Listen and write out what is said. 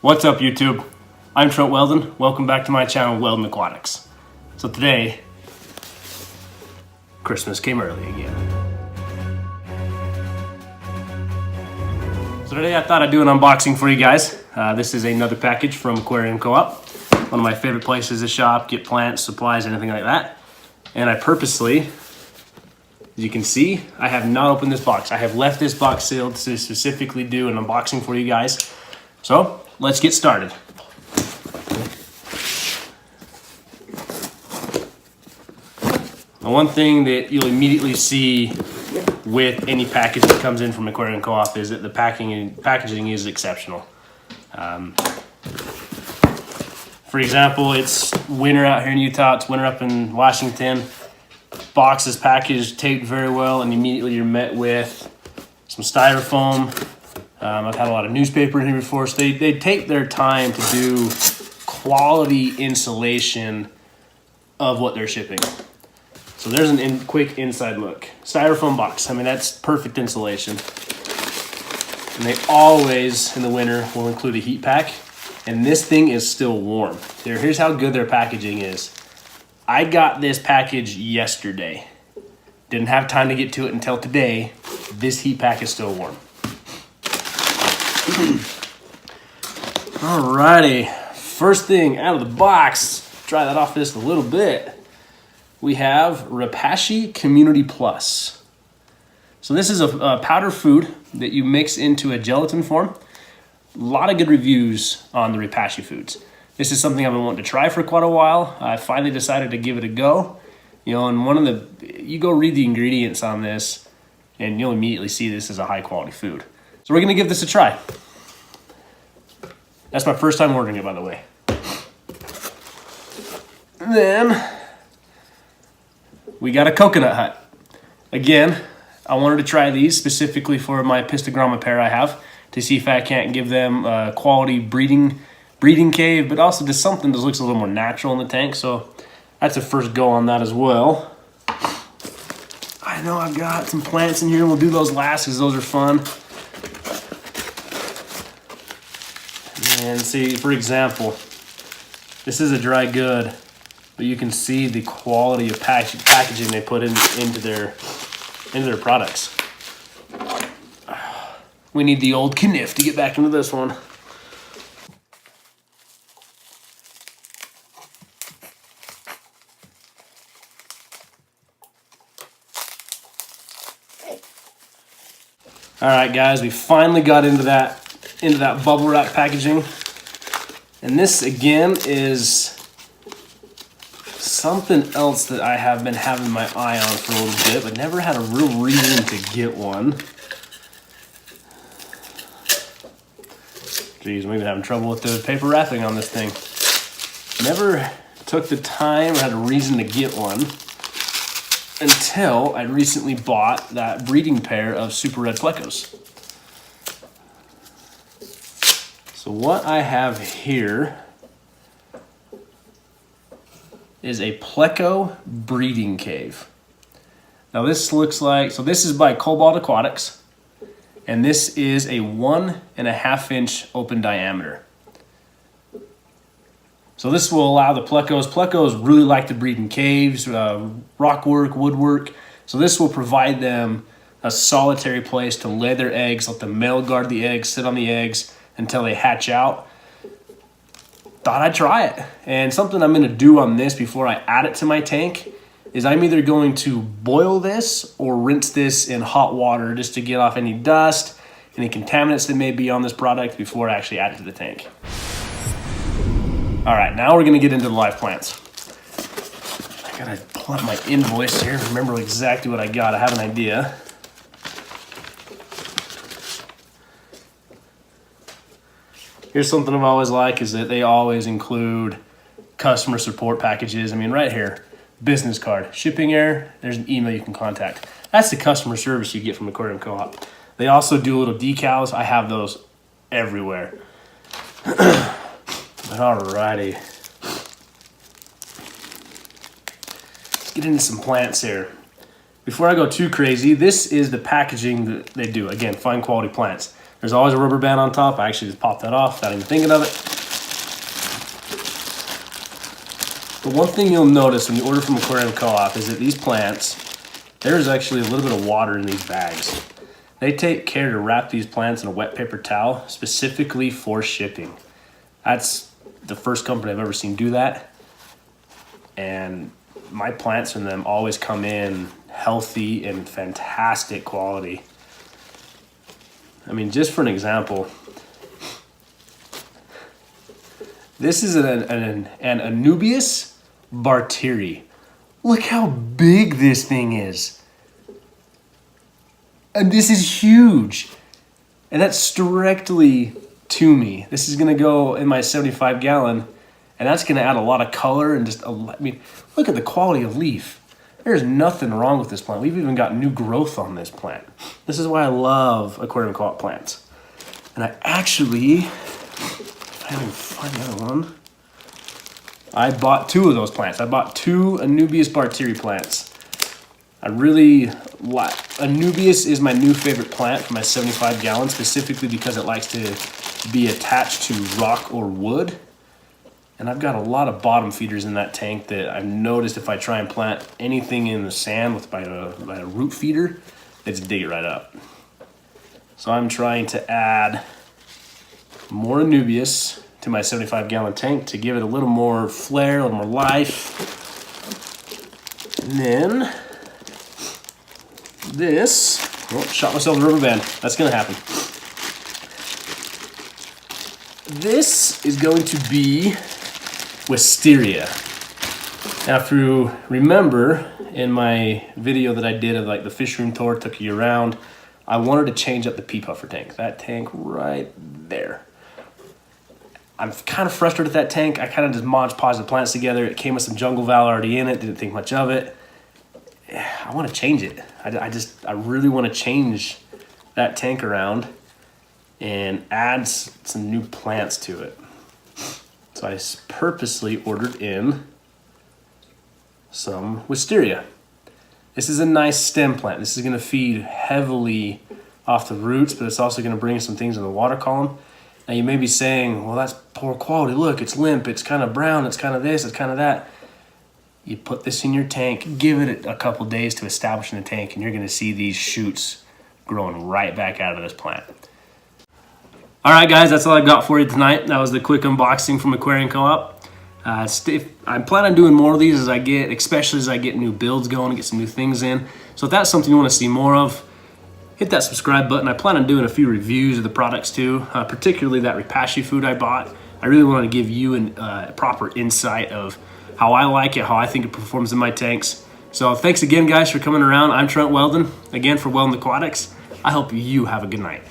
What's up, YouTube? I'm Wel-Don. Welcome back to my channel, Wel-Don Aquatics. So today, Christmas came early again. So today I thought I'd do an unboxing for you guys. This is another package from Aquarium Co Op, one of my favorite places to shop, get plants, supplies, anything like that. And I purposely, as you can see, I have not opened this box. I have left this box sealed to specifically do an unboxing for you guys. So let's get started. The one thing that you'll immediately see with any package that comes in from Aquarium Co Op is that the packaging is exceptional. For example, it's winter out here in Utah, it's winter up in Washington. Box is packaged, taped very well, and immediately you're met with some styrofoam. I've had a lot of newspaper in here before, so they take their time to do quality insulation of what they're shipping. So there's a quick inside look. Styrofoam box, I mean, that's perfect insulation. And they always, in the winter, will include a heat pack. And this thing is still warm. Here's how good their packaging is. I got this package yesterday. Didn't have time to get to it until today. This heat pack is still warm. Alrighty, first thing out of the box, dry that off just a little bit. We have Repashy Community Plus. So this is a powder food that you mix into a gelatin form. A lot of good reviews on the Repashy foods. This is something I've been wanting to try for quite a while. I finally decided to give it a go. You know, and you go read the ingredients on this and you'll immediately see this is a high quality food. So we're gonna give this a try. That's my first time ordering it, by the way. And then we got a coconut hut. Again, I wanted to try these specifically for my pistogramma pair I have to see if I can't give them a quality breeding cave, but also just something that looks a little more natural in the tank. So that's a first go on that as well. I know I've got some plants in here. We'll do those last because those are fun. And see, for example, this is a dry good, but you can see the quality of packaging they put into their products. We need the old kniff to get back into this one. All right, guys, we finally got into that bubble wrap packaging. And this again is something else that I have been having my eye on for a little bit, but never had a real reason to get one. Geez, I'm even having trouble with the paper wrapping on this thing. Never took the time or had a reason to get one until I recently bought that breeding pair of super red Plecos. So what I have here is a Pleco breeding cave. Now this looks like, so this is by Cobalt Aquatics, and this is a 1.5 inch open diameter. So this will allow the Plecos really like to breed in caves, rock work, woodwork. So this will provide them a solitary place to lay their eggs, let the male guard the eggs, sit on the eggs until they hatch out. Thought I'd try it. And something I'm gonna do on this before I add it to my tank is I'm either going to boil this or rinse this in hot water just to get off any dust, any contaminants that may be on this product before I actually add it to the tank. All right, now we're gonna get into the live plants. I gotta pull up my invoice here, remember exactly what I got. I have an idea. Here's something I've always liked is that they always include customer support packages. I mean, right here, business card, shipping error, there's an email you can contact. That's the customer service you get from Aquarium Co Op. They also do little decals. I have those everywhere. But alrighty. Let's get into some plants here. Before I go too crazy, this is the packaging that they do. Again, fine quality plants. There's always a rubber band on top. I actually just popped that off without even thinking of it. But one thing you'll notice when you order from Aquarium Co Op is that these plants, there's actually a little bit of water in these bags. They take care to wrap these plants in a wet paper towel specifically for shipping. That's the first company I've ever seen do that. And my plants from them always come in healthy and fantastic quality. I mean, just for an example, this is an Anubias Barteri. Look how big this thing is. And this is huge. And that's directly to me. This is gonna go in my 75 gallon, and that's gonna add a lot of color and just, I mean, look at the quality of leaf. There's nothing wrong with this plant. We've even got new growth on this plant. This is why I love Aquarium Co Op plants. And I actually, if I can find another one, I bought 2 of those plants. I bought 2 Anubias Barteri plants. I really like, Anubias is my new favorite plant for my 75 gallon, specifically because it likes to be attached to rock or wood. And I've got a lot of bottom feeders in that tank that I've noticed if I try and plant anything in the sand by a root feeder, they just dig it right up. So I'm trying to add more Anubias to my 75 gallon tank to give it a little more flair, a little more life. And then this, oh, shot myself with a rubber band. That's gonna happen. This is going to be Wisteria. Now, if you remember in my video that I did of like the fish room tour, took you around, I wanted to change up the pea puffer tank. That tank right there. I'm kind of frustrated with that tank. I kind of just Mod Podged the plants together. It came with some jungle val already in it. Didn't think much of it. I want to change it. I really want to change that tank around and add some new plants to it. So I purposely ordered in some Wisteria. This is a nice stem plant. This is going to feed heavily off the roots, but it's also going to bring some things in the water column. Now you may be saying, well, that's poor quality. Look, it's limp, it's kind of brown, it's kind of this, it's kind of that. You put this in your tank, give it a couple days to establish in the tank, and you're going to see these shoots growing right back out of this plant. All right, guys, that's all I got for you tonight. That was the quick unboxing from Aquarium Co Op. I'm planning on doing more of these especially as I get new builds going and get some new things in. So if that's something you want to see more of, hit that subscribe button. I plan on doing a few reviews of the products too, particularly that Repashy food I bought. I really want to give you a proper insight of how I like it, how I think it performs in my tanks. So thanks again, guys, for coming around. I'm Trent Wel-Don, again for Wel-Don Aquatics. I hope you have a good night.